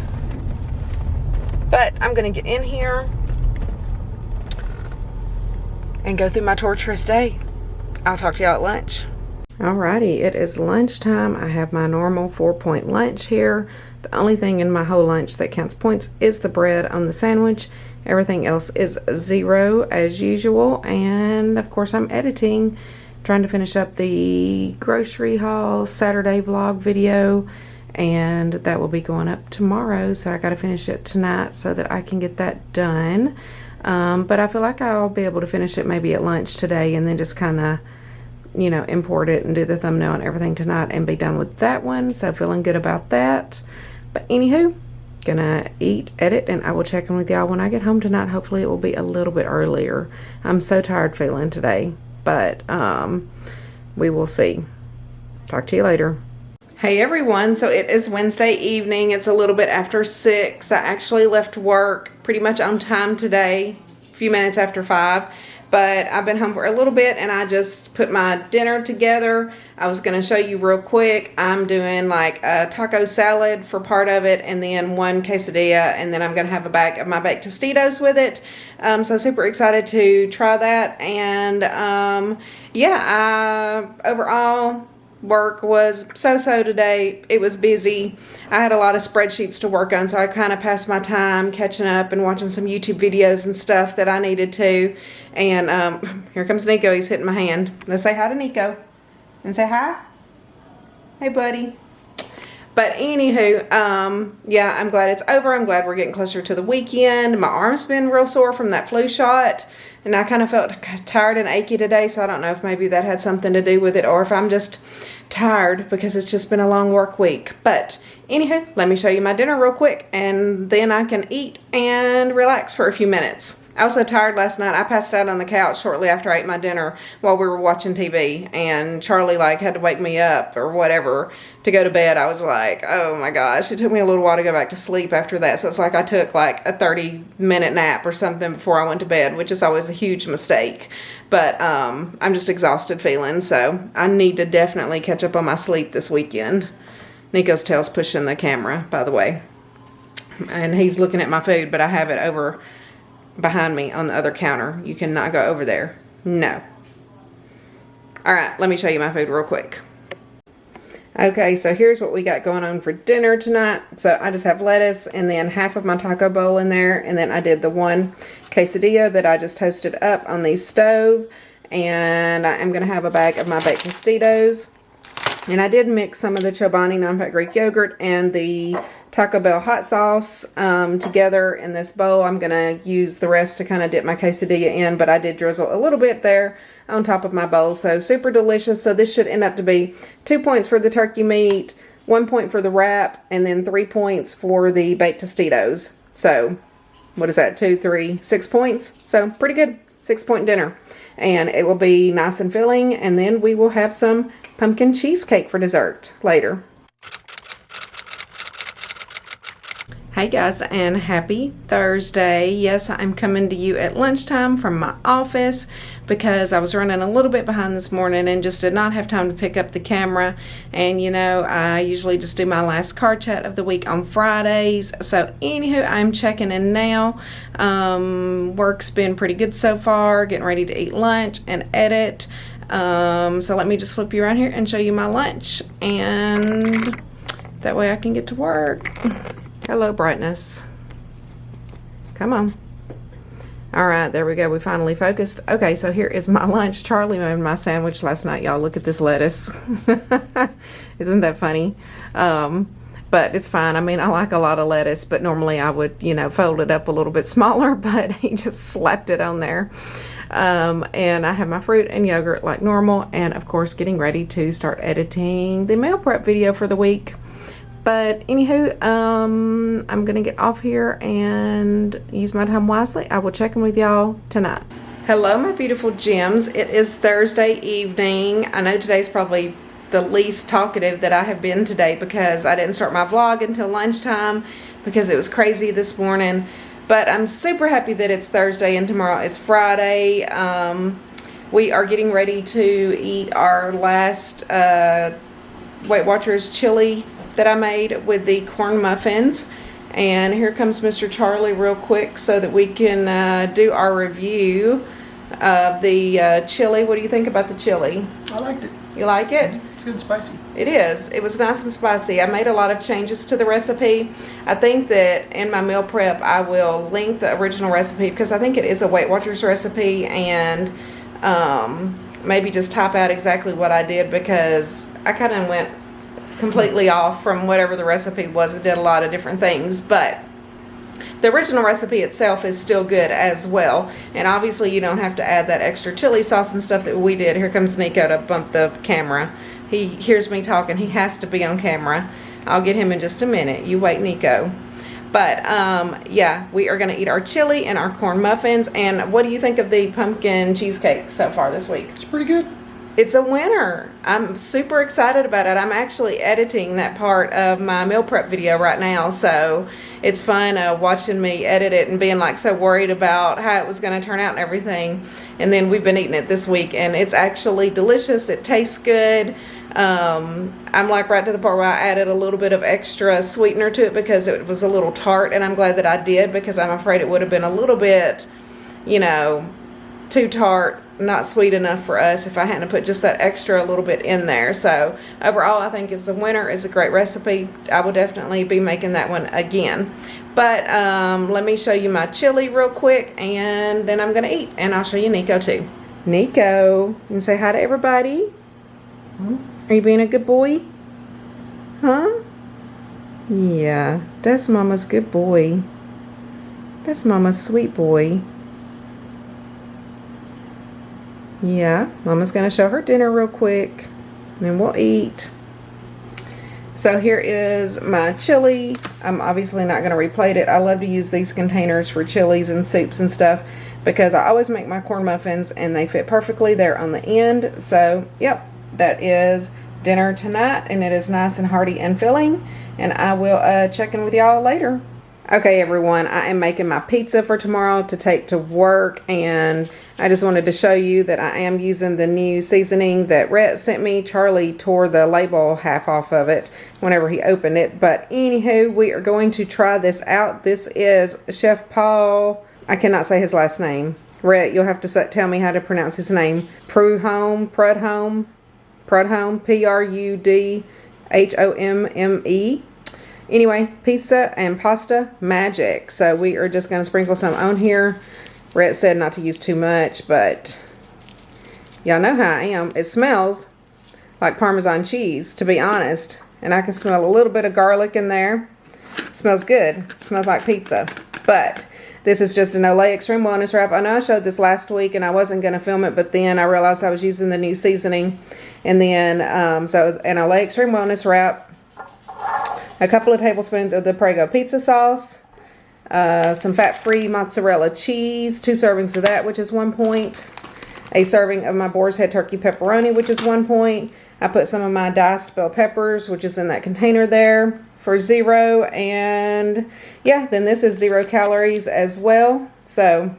But I'm going to get in here and go through my torturous day. I'll talk to y'all at lunch. Alrighty, it is lunchtime. I have my normal 4-point lunch here. The only thing in my whole lunch that counts points is the bread on the sandwich. Everything else is 0 as usual. And of course I'm editing, trying to finish up the grocery haul Saturday vlog video. and that will be going up tomorrow, so I got to finish it tonight so that I can get that done. But I feel like I'll be able to finish it maybe at lunch today, and then just kind of, you know, import it and do the thumbnail and everything tonight and be done with that one. So feeling good about that. But anywho, gonna eat, edit, and I will check in with y'all when I get home tonight. Hopefully it will be a little bit earlier. I'm so tired feeling today, but we will see. Talk to you later. Hey everyone, so it is Wednesday evening. It's a little bit after 6. I actually left work pretty much on time today, a few minutes after 5. But I've been home for a little bit, and I just put my dinner together. I was going to show you real quick. I'm doing like a taco salad for part of it, and then one quesadilla, and then I'm going to have a bag of my baked Tostitos with it. So super excited to try that. And yeah, overall work was so-so today. It was busy. I had a lot of spreadsheets to work on, so I kind of passed my time catching up and watching some YouTube videos and stuff that I needed to. And here comes Nico. He's hitting my hand. Let's say hi to Nico. And say hi. Hey, buddy. But anywho, yeah, I'm glad it's over. I'm glad we're getting closer to the weekend. My arm's been real sore from that flu shot, and I kind of felt tired and achy today, so I don't know if maybe that had something to do with it, or if I'm just tired because it's just been a long work week. But anywho, let me show you my dinner real quick, and then I can eat and relax for a few minutes. I was so tired last night. I passed out on the couch shortly after I ate my dinner while we were watching TV, and Charlie like had to wake me up or whatever to go to bed. I was like, oh my gosh. It took me a little while to go back to sleep after that. So it's like I took like a 30-minute nap or something before I went to bed, which is always a huge mistake. But I'm just exhausted feeling, so I need to definitely catch up on my sleep this weekend. Nico's tail's pushing the camera, by the way. And he's looking at my food, but I have it over behind me on the other counter. You cannot go over there. No. Alright, let me show you my food real quick. Okay, so here's what we got going on for dinner tonight. So I just have lettuce and then half of my taco bowl in there, and then I did the one quesadilla that I just toasted up on the stove, and I am going to have a bag of my baked Tostitos. And I did mix some of the Chobani non-fat Greek yogurt and the Taco Bell hot sauce together in this bowl. I'm going to use the rest to kind of dip my quesadilla in, but I did drizzle a little bit there on top of my bowl. So super delicious. So this should end up to be 2 points for the turkey meat, 1 point for the wrap, and then 3 points for the baked Tostitos. So what is that? 2, 3, 6 points. So pretty good. 6-point dinner. And it will be nice and filling, and then we will have some pumpkin cheesecake for dessert later. Hey guys, and happy Thursday. Yes, I'm coming to you at lunchtime from my office because I was running a little bit behind this morning and just did not have time to pick up the camera. And you know, I usually just do my last car chat of the week on Fridays. So anywho, I'm checking in now. Work's been pretty good so far, getting ready to eat lunch and edit. So let me just flip you around here and show you my lunch, and that way I can get to work. Hello, brightness. Come on. All right, there we go. We finally focused. Okay, so here is my lunch. Charlie made my sandwich last night. Y'all, look at this lettuce. Isn't that funny? But it's fine. I mean, I like a lot of lettuce, but normally I would, you know, fold it up a little bit smaller, but he just slapped it on there. And I have my fruit and yogurt like normal, and of course getting ready to start editing the meal prep video for the week. But anywho, I'm gonna get off here and use my time wisely. I will check in with y'all tonight. Hello, my beautiful gems. It is Thursday evening. I know today's probably the least talkative that I have been today because I didn't start my vlog until lunchtime because it was crazy this morning. But I'm super happy that it's Thursday and tomorrow is Friday. We are getting ready to eat our last Weight Watchers chili that I made with the corn muffins. And here comes Mr. Charlie real quick so that we can do our review of the chili. What do you think about the chili? I liked it. You like it? It's good and spicy. It is. It was nice and spicy. I made a lot of changes to the recipe. I think that in my meal prep I will link the original recipe because I think it is a Weight Watchers recipe, and maybe just type out exactly what I did because I kind of went completely off from whatever the recipe was. It did a lot of different things, but the original recipe itself is still good as well. And obviously you don't have to add that extra chili sauce and stuff that we did. Here comes Nico to bump the camera. He hears me talking. He has to be on camera. I'll get him in just a minute. You wait, Nico. But yeah, we are going to eat our chili and our corn muffins. And what do you think of the pumpkin cheesecake so far this week? It's pretty good. It's a winner. I'm super excited about it. I'm actually editing that part of my meal prep video right now, so it's fun watching me edit it and being like so worried about how it was going to turn out and everything. And then we've been eating it this week, and it's actually delicious. It tastes good. I'm like right to the part where I added a little bit of extra sweetener to it because it was a little tart, and I'm glad that I did because I'm afraid it would have been a little bit, you know, too tart, not sweet enough for us if I hadn't put just that extra little bit in there. So overall, I think it's a winner. It's a great recipe. I will definitely be making that one again. But let me show you my chili real quick, and then I'm gonna eat, and I'll show you Nico too. Nico, you say hi to everybody. Are you being a good boy? Huh? Yeah, that's Mama's good boy. That's Mama's sweet boy. Yeah, Mama's gonna show her dinner real quick, and then we'll eat. So here is my chili. I'm obviously not gonna replate it. I love to use these containers for chilies and soups and stuff because I always make my corn muffins and they fit perfectly there on the end. So, yep, that is dinner tonight, and it is nice and hearty and filling. And I will check in with y'all later. Okay, everyone, I am making my pizza for tomorrow to take to work, and I just wanted to show you that I am using the new seasoning that Rhett sent me. Charlie tore the label half off of it whenever he opened it, but anywho, we are going to try this out. This is Chef Paul, I cannot say his last name. Rhett, you'll have to tell me how to pronounce his name. Prudhomme, Prudhomme. Anyway, pizza and pasta magic. So we are just going to sprinkle some on here. Rhett said not to use too much, but y'all know how I am. It smells like Parmesan cheese, to be honest. And I can smell a little bit of garlic in there. It smells good. It smells like pizza. But this is just an Olay Extreme Wellness Wrap. I know I showed this last week and I wasn't going to film it, but then I realized I was using the new seasoning. And then, so an Olay Extreme Wellness Wrap. A couple of tablespoons of the Prego pizza sauce, some fat-free mozzarella cheese, 2 servings of that, which is 1 point, a serving of my Boar's Head turkey pepperoni, which is 1 point. I put some of my diced bell peppers, which is in that container there, for 0, and yeah, then this is 0 calories as well. So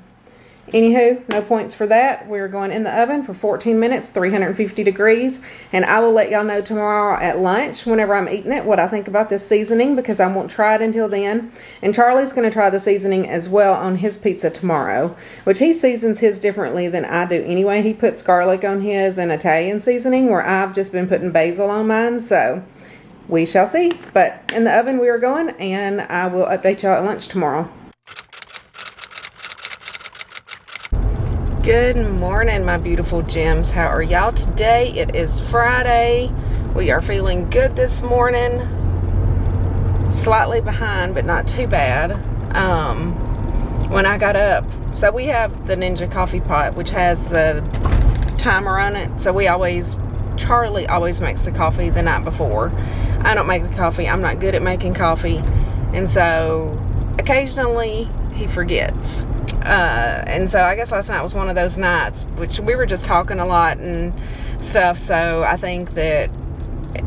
anywho, no points for that. We're going in the oven for 14 minutes, 350 degrees. And I will let y'all know tomorrow at lunch, whenever I'm eating it, what I think about this seasoning, because I won't try it until then. And Charlie's going to try the seasoning as well on his pizza tomorrow, which he seasons his differently than I do anyway. He puts garlic on his and Italian seasoning, where I've just been putting basil on mine. So we shall see. But in the oven we are going, and I will update y'all at lunch tomorrow. Good morning, my beautiful gems. How are y'all today? It is Friday. We are feeling good this morning. Slightly behind, but not too bad. When I got up, so we have the Ninja coffee pot, which has the timer on it. So Charlie always makes the coffee the night before. I don't make the coffee. I'm not good at making coffee. And so occasionally he forgets. And so I guess last night was one of those nights, which we were just talking a lot and stuff, so I think that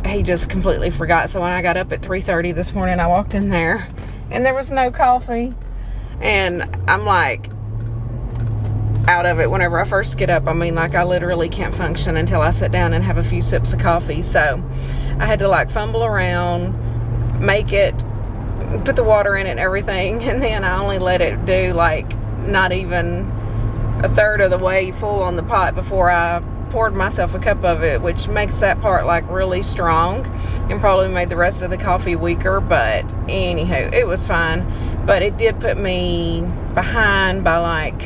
he just completely forgot. So when I got up at 3:30 this morning, I walked in there and there was no coffee, and I'm like out of it whenever I first get up. I mean, like, I literally can't function until I sit down and have a few sips of coffee. So I had to like fumble around, make it, put the water in it and everything, and then I only let it do like not even a third of the way full on the pot before I poured myself a cup of it, which makes that part like really strong and probably made the rest of the coffee weaker. But anywho, it was fine. But it did put me behind by like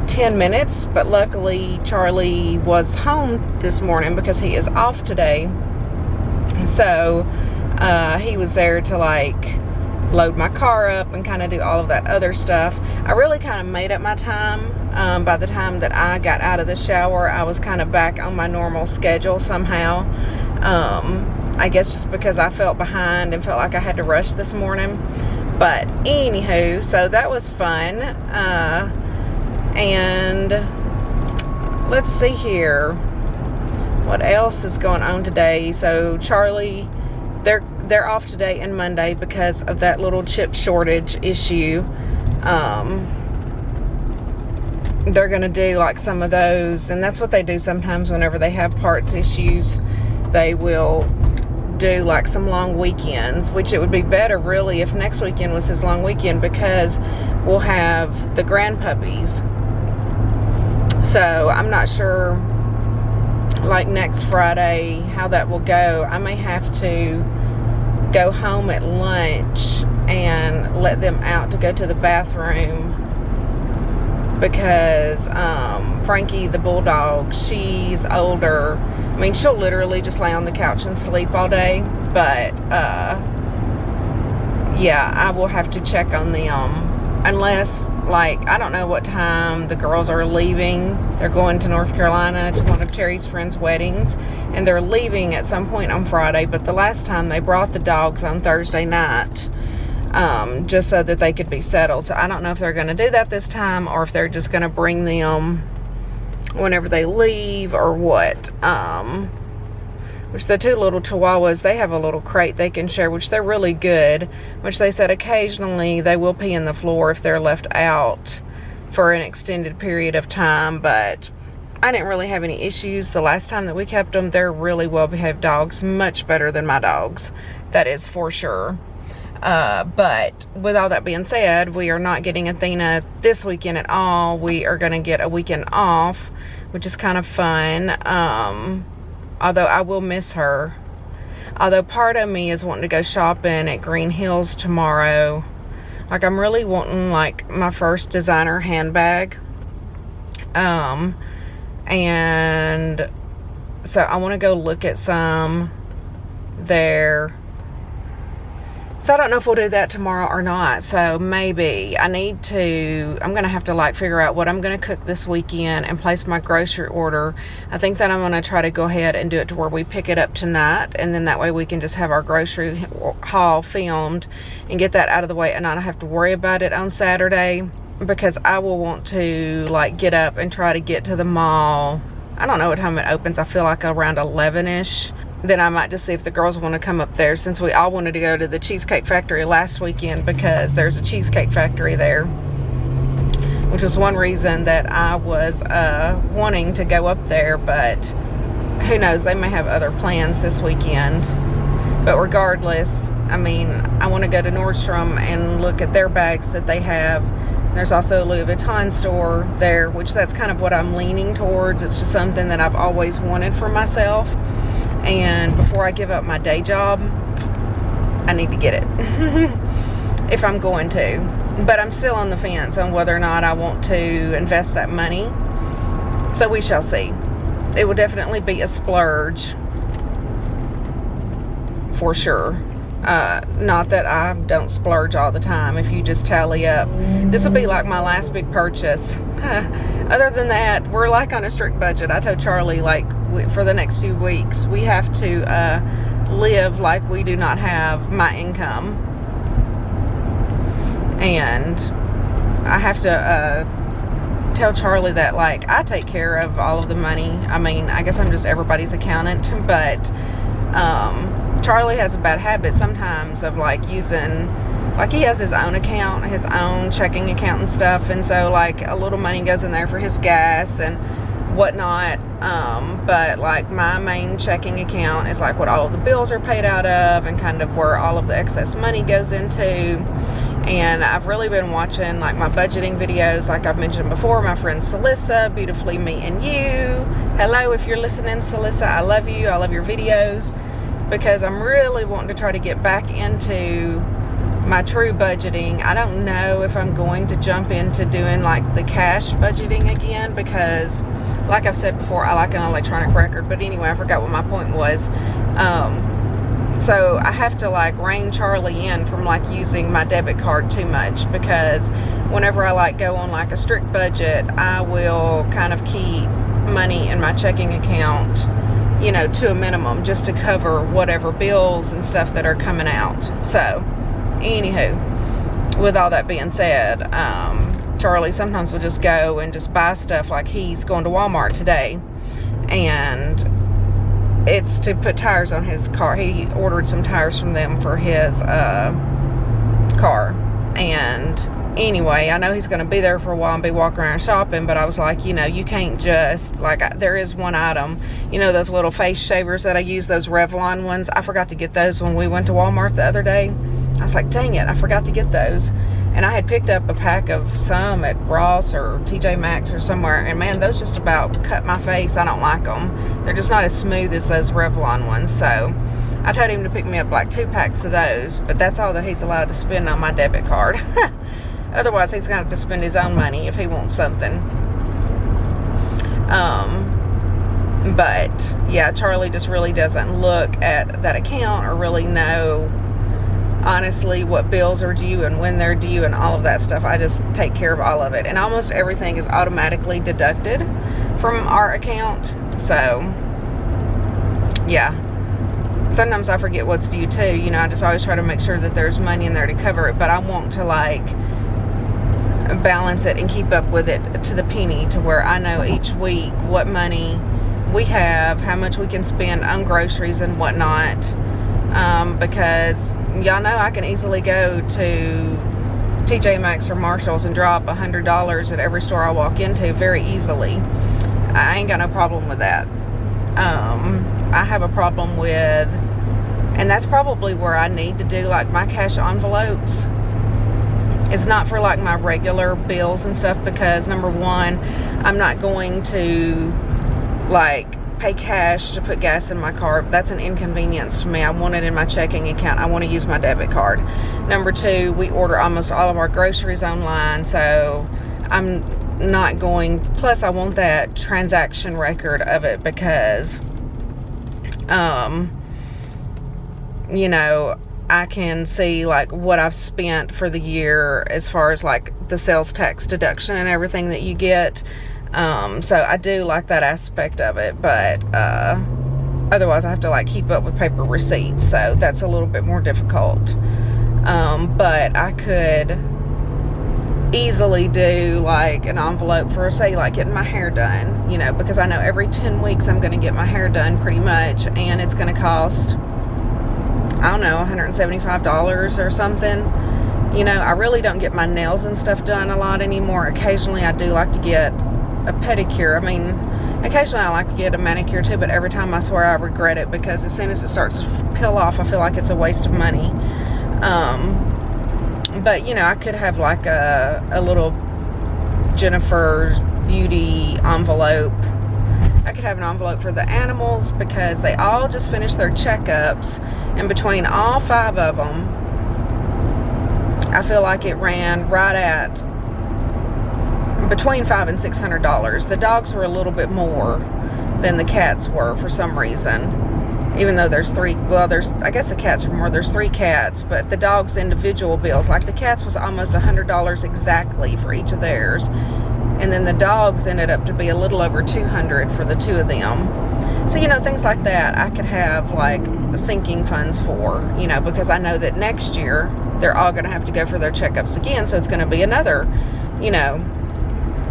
10 minutes, but luckily Charlie was home this morning because he is off today. So he was there to like load my car up and kind of do all of that other stuff. I really kind of made up my time. By the time that I got out of the shower, I was kind of back on my normal schedule somehow. I guess just because I felt behind and felt like I had to rush this morning. But anywho, so that was fun. And let's see here. What else is going on today? So Charlie, they're off today and Monday because of that little chip shortage issue. They're gonna do like some of those, and that's what they do sometimes whenever they have parts issues. They will do like some long weekends, which it would be better really if next weekend was his long weekend, because we'll have the grandpuppies. So I'm not sure like next Friday how that will go. I may have to go home at lunch and let them out to go to the bathroom, because Frankie the bulldog, she's older. I mean, she'll literally just lay on the couch and sleep all day, but yeah, I will have to check on them, unless, like, I don't know what time the girls are leaving. They're going to North Carolina to one of Terry's friends' weddings, and they're leaving at some point on Friday, but the last time they brought the dogs on Thursday night, just so that they could be settled. So I don't know if they're going to do that this time, or if they're just going to bring them whenever they leave, or what. Which the two little chihuahuas, they have a little crate they can share, which they're really good, which they said occasionally they will pee in the floor if they're left out for an extended period of time. But I didn't really have any issues the last time that we kept them. They're really well behaved dogs, much better than my dogs, that is for sure. But with all that being said, we are not getting Athena this weekend at all. We are going to get a weekend off, which is kind of fun. Although I will miss her. Although part of me is wanting to go shopping at Green Hills tomorrow. Like, I'm really wanting like my first designer handbag. And so I want to go look at some there. So I don't know if we'll do that tomorrow or not. So maybe I'm going to have to like figure out what I'm going to cook this weekend and place my grocery order. I think that I'm going to try to go ahead and do it to where we pick it up tonight. And then that way we can just have our grocery haul filmed and get that out of the way and not have to worry about it on Saturday. Because I will want to like get up and try to get to the mall. I don't know what time it opens. I feel like around 11-ish. Then I might just see if the girls want to come up there, since we all wanted to go to the Cheesecake Factory last weekend, because there's a Cheesecake Factory there, which was one reason that I was wanting to go up there. But who knows, they may have other plans this weekend. But regardless, I mean, I want to go to Nordstrom and look at their bags that they have. There's also a Louis Vuitton store there, which that's kind of what I'm leaning towards. It's just something that I've always wanted for myself. And before I give up my day job, I need to get it. If I'm going to. But I'm still on the fence on whether or not I want to invest that money. So we shall see. It will definitely be a splurge. For sure. Not that I don't splurge all the time. If you just tally up, this will be like my last big purchase. Other than that, we're like on a strict budget. I told Charlie, like, for the next few weeks, we have to live like we do not have my income. And I have to tell Charlie that, like, I take care of all of the money. I mean, I guess I'm just everybody's accountant, but Charlie has a bad habit sometimes of like using, like, he has his own account, his own checking account and stuff, and so like a little money goes in there for his gas and whatnot, but like my main checking account is like what all of the bills are paid out of and kind of where all of the excess money goes into. And I've really been watching like my budgeting videos, like I've mentioned before, my friend Celissa, Beautifully Me and You. Hello, if you're listening, Celissa, I love you. I love your videos, because I'm really wanting to try to get back into my true budgeting. I don't know if I'm going to jump into doing like the cash budgeting again, because like I've said before, I like an electronic record. But anyway, I forgot what my point was. So I have to like rein Charlie in from like using my debit card too much, because whenever I like go on like a strict budget, I will kind of keep money in my checking account, you know, to a minimum, just to cover whatever bills and stuff that are coming out. So anywho, with all that being said, Charlie sometimes will just go and just buy stuff. Like he's going to Walmart today, and it's to put tires on his car. He ordered some tires from them for his car. And anyway, I know he's going to be there for a while and be walking around shopping, but I was like, you know, you can't just, like, there is one item, you know, those little face shavers that I use, those Revlon ones. I forgot to get those when we went to Walmart the other day. I was like, dang it, I forgot to get those. And I had picked up a pack of some at Ross or TJ Maxx or somewhere, and man, those just about cut my face. I don't like them. They're just not as smooth as those Revlon ones. So I told him to pick me up like 2 packs of those, but that's all that he's allowed to spend on my debit card. Otherwise, he's going to have to spend his own money if he wants something. But yeah, Charlie just really doesn't look at that account or really know honestly what bills are due and when they're due and all of that stuff. I just take care of all of it, and almost everything is automatically deducted from our account. So yeah, sometimes I forget what's due too. You know, I just always try to make sure that there's money in there to cover it, but I want to like balance it and keep up with it to the penny, to where I know each week what money we have, how much we can spend on groceries and whatnot. Because y'all know I can easily go to TJ Maxx or Marshall's and drop $100 at every store I walk into very easily. I ain't got no problem with that. I have a problem with, and that's probably where I need to do like my cash envelopes. It's not for like my regular bills and stuff, because number one, I'm not going to like pay cash to put gas in my car. That's an inconvenience to me. I want it in my checking account. I want to use my debit card. Number two, we order almost all of our groceries online, so I'm not going, plus I want that transaction record of it, because you know, I can see like what I've spent for the year as far as like the sales tax deduction and everything that you get. So I do like that aspect of it, but otherwise I have to like keep up with paper receipts, so that's a little bit more difficult. But I could easily do like an envelope for, say, like getting my hair done, you know, because I know every 10 weeks I'm going to get my hair done pretty much, and it's going to cost, I don't know, $175 or something. You know, I really don't get my nails and stuff done a lot anymore. Occasionally I do like to get a pedicure. I mean, occasionally I like to get a manicure too, but every time I swear I regret it, because as soon as it starts to peel off, I feel like it's a waste of money. But you know, I could have like a little Jennifer's Beauty envelope. I could have an envelope for the animals, because they all just finished their checkups, and between all 5 of them, I feel like it ran right at between $500 and $600. The dogs were a little bit more than the cats were for some reason. Even though there's 3, well, I guess the cats are more, there's 3 cats, but the dogs' individual bills, like the cats was almost $100 exactly for each of theirs. And then the dogs ended up to be a little over $200 for the 2 of them. So, you know, things like that I could have like sinking funds for, you know, because I know that next year they're all going to have to go for their checkups again. So it's going to be another, you know,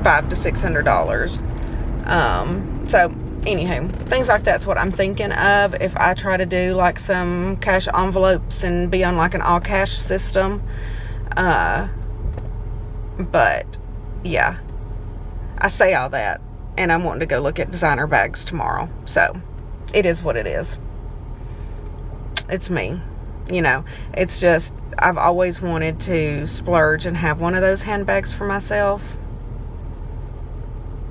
$500 to $600. So anywho, things like that's what I'm thinking of if I try to do like some cash envelopes and be on like an all cash system. But yeah, I say all that, and I'm wanting to go look at designer bags tomorrow. So it is what it is. It's me. You know, it's just, I've always wanted to splurge and have one of those handbags for myself.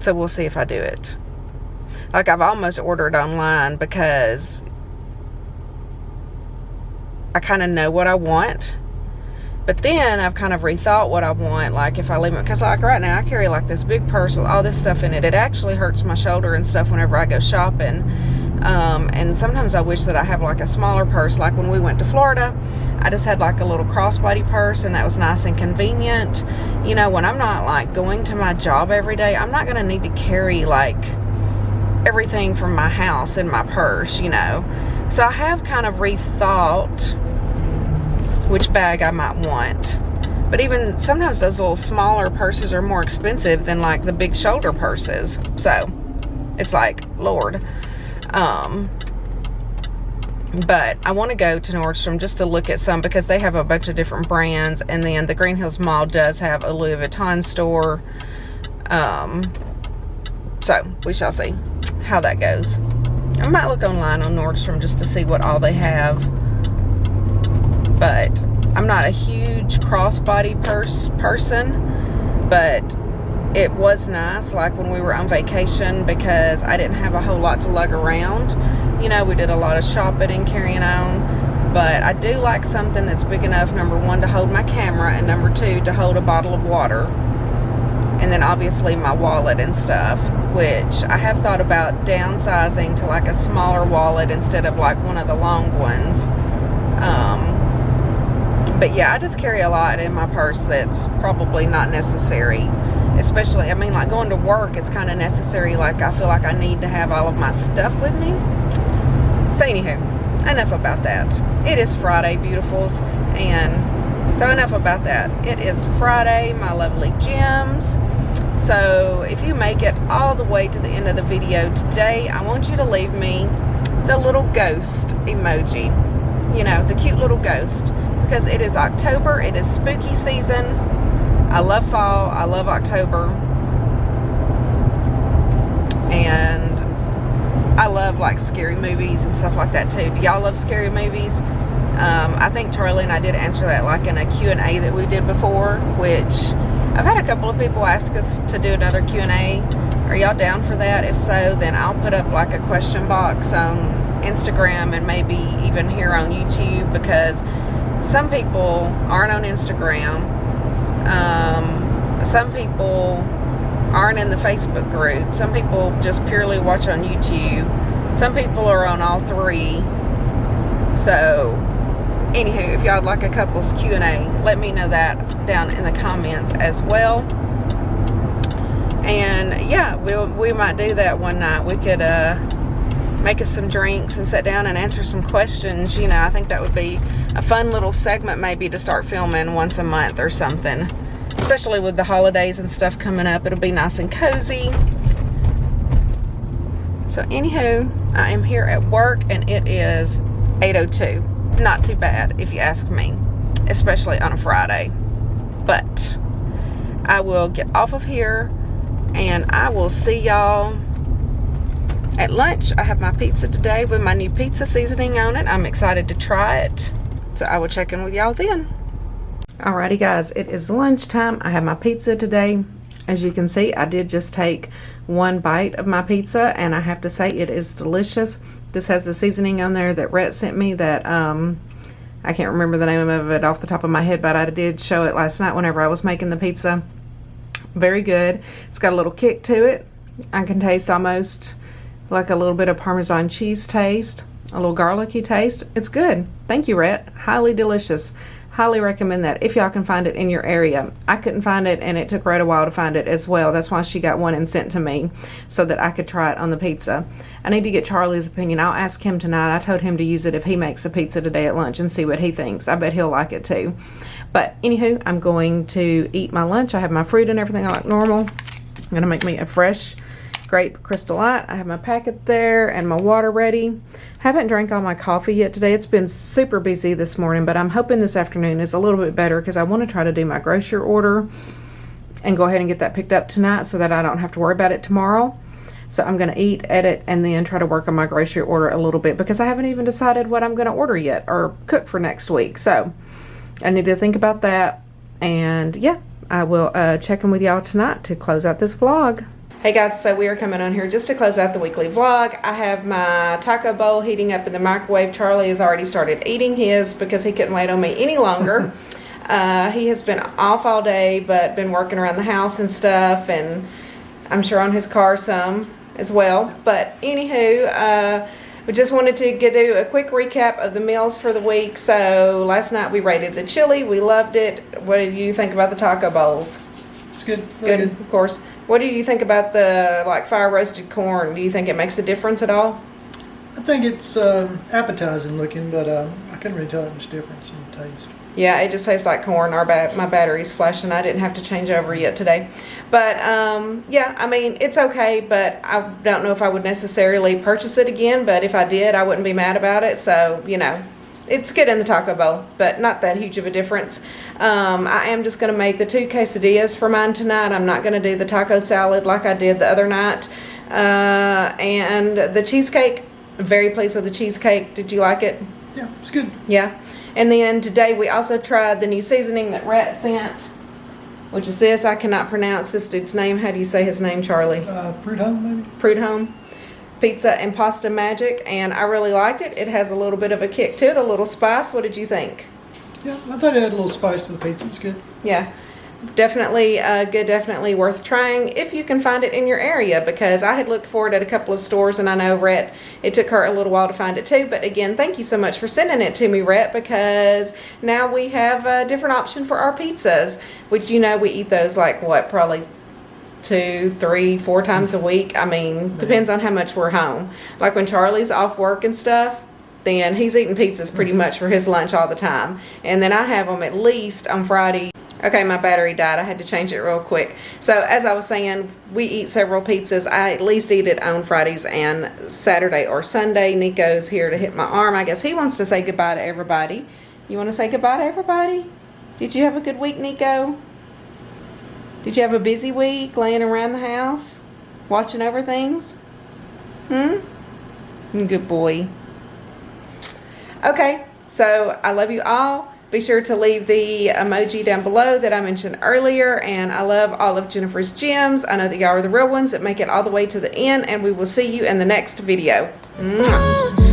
So we'll see if I do it. Like, I've almost ordered online because I kind of know what I want. But then I've kind of rethought what I want. Like, if I leave it, because like right now I carry like this big purse with all this stuff in it. It actually hurts my shoulder and stuff whenever I go shopping. And sometimes I wish that I have like a smaller purse. Like when we went to Florida, I just had like a little crossbody purse, and that was nice and convenient. You know, when I'm not like going to my job every day, I'm not going to need to carry like everything from my house in my purse, you know. So I have kind of rethought which bag I might want. But even sometimes those little smaller purses are more expensive than like the big shoulder purses. So it's like, Lord. But I want to go to Nordstrom just to look at some, because they have a bunch of different brands. And then the Green Hills Mall does have a Louis Vuitton store. So we shall see how that goes. I might look online on Nordstrom just to see what all they have. But I'm not a huge crossbody purse person, but it was nice like when we were on vacation, because I didn't have a whole lot to lug around. You know, we did a lot of shopping and carrying on, but I do like something that's big enough, number one, to hold my camera, and number two, to hold a bottle of water, and then obviously my wallet and stuff, which I have thought about downsizing to like a smaller wallet instead of like one of the long ones. But yeah, I just carry a lot in my purse that's probably not necessary. Especially, I mean, like going to work, it's kind of necessary. Like, I feel like I need to have all of my stuff with me. So anywho, enough about that. It is Friday, beautifuls. And so enough about that. It is Friday, my lovely gems. So if you make it all the way to the end of the video today, I want you to leave me the little ghost emoji. You know, the cute little ghost. Because it is October, it is spooky season. I love fall, I love October. And I love like scary movies and stuff like that too. Do y'all love scary movies? I think Charlie and I did answer that like in a Q&A that we did before, which I've had a couple of people ask us to do another Q&A. Are y'all down for that? If so, then I'll put up like a question box on Instagram and maybe even here on YouTube, because some people aren't on Instagram. Some people aren't in the Facebook group. Some people just purely watch on YouTube. Some people are on all three. So, anywho, if y'all would like a couples Q&A, let me know that down in the comments as well. And yeah, we might do that one night. We could make us some drinks and sit down and answer some questions. You know, I think that would be a fun little segment maybe to start filming once a month or something. Especially with the holidays and stuff coming up. It'll be nice and cozy. So anywho, I am here at work and it is 8:02. Not too bad if you ask me. Especially on a Friday. But I will get off of here and I will see y'all at lunch. I have my pizza today with my new pizza seasoning on it. I'm excited to try it. So I will check in with y'all then. Alrighty guys, it is lunchtime. I have my pizza today. As you can see, I did just take one bite of my pizza and I have to say it is delicious. This has the seasoning on there that Rhett sent me that I can't remember the name of it off the top of my head, but I did show it last night whenever I was making the pizza. Very good. It's got a little kick to it. I can taste almost like a little bit of Parmesan cheese taste, a little garlicky taste. It's good. Thank you, Rhett. Highly delicious. Highly recommend that if y'all can find it in your area. I couldn't find it and it took Rhett a while to find it as well. That's why she got one and sent to me so that I could try it on the pizza. I need to get Charlie's opinion. I'll ask him tonight. I told him to use it if he makes a pizza today at lunch and see what he thinks. I bet he'll like it too. But anywho, I'm going to eat my lunch. I have my fruit and everything like normal. I'm gonna make me a fresh grape Crystal Light. I have my packet there and my water ready. Haven't drank all my coffee yet today. It's been super busy this morning, but I'm hoping this afternoon is a little bit better because I want to try to do my grocery order and go ahead and get that picked up tonight so that I don't have to worry about it tomorrow. So I'm going to eat, edit, and then try to work on my grocery order a little bit because I haven't even decided what I'm going to order yet or cook for next week. So I need to think about that. And yeah, I will check in with y'all tonight to close out this vlog. Hey guys, so we are coming on here just to close out the weekly vlog. I have my taco bowl heating up in the microwave. Charlie has already started eating his because he couldn't wait on me any longer. He has been off all day, but been working around the house and stuff, and I'm sure on his car some as well. But anywho, We just wanted to do a quick recap of the meals for the week. So last night we rated the chili. We loved it. What did you think about the taco bowls? It's good. Really good. Of course. What do you think about the fire roasted corn? Do you think it makes a difference at all? I think it's appetizing looking, but I couldn't really tell that much difference in the taste. Yeah, it just tastes like corn. My battery's flashing. I didn't have to change over yet today. But, yeah, I mean, it's okay, but I don't know if I would necessarily purchase it again. But if I did, I wouldn't be mad about it. So, you know, it's good in the taco bowl, but not that huge of a difference. I am just going to make the 2 quesadillas for mine tonight. I'm not going to do the taco salad like I did the other night. And the cheesecake, I'm very pleased with the cheesecake. Did you like it? Yeah, it's good. Yeah. And then today we also tried the new seasoning that Rhett sent, which is this. I cannot pronounce this dude's name. How do you say his name, Charlie? Prudhomme, maybe? Prudhomme. Pizza and Pasta Magic. And I really liked it. It has a little bit of a kick to it, a little spice. What did you think? Yeah, I thought it had a little spice to the pizza. It's good. Yeah. Definitely good, definitely worth trying if you can find it in your area, because I had looked for it at a couple of stores, and I know Rhett, it took her a little while to find it too. But again, thank you so much for sending it to me, Rhett, because now we have a different option for our pizzas, which, you know, we eat those like what, probably 2, 3, 4 times a week. I mean, depends on how much we're home. Like when Charlie's off work and stuff, then he's eating pizzas pretty much for his lunch all the time. And then I have them at least on Friday. Okay, my battery died. I had to change it real quick. So as I was saying, we eat several pizzas. I at least eat it on Fridays and Saturday or Sunday. Nico's here to hit my arm. I guess he wants to say goodbye to everybody. You want to say goodbye to everybody? Did you have a good week, Nico? Did you have a busy week laying around the house, watching over things? Good boy. Okay, so I love you all. Be sure to leave the emoji down below that I mentioned earlier. And I love all of Jennifer's gems. I know that y'all are the real ones that make it all the way to the end. And we will see you in the next video. Mwah.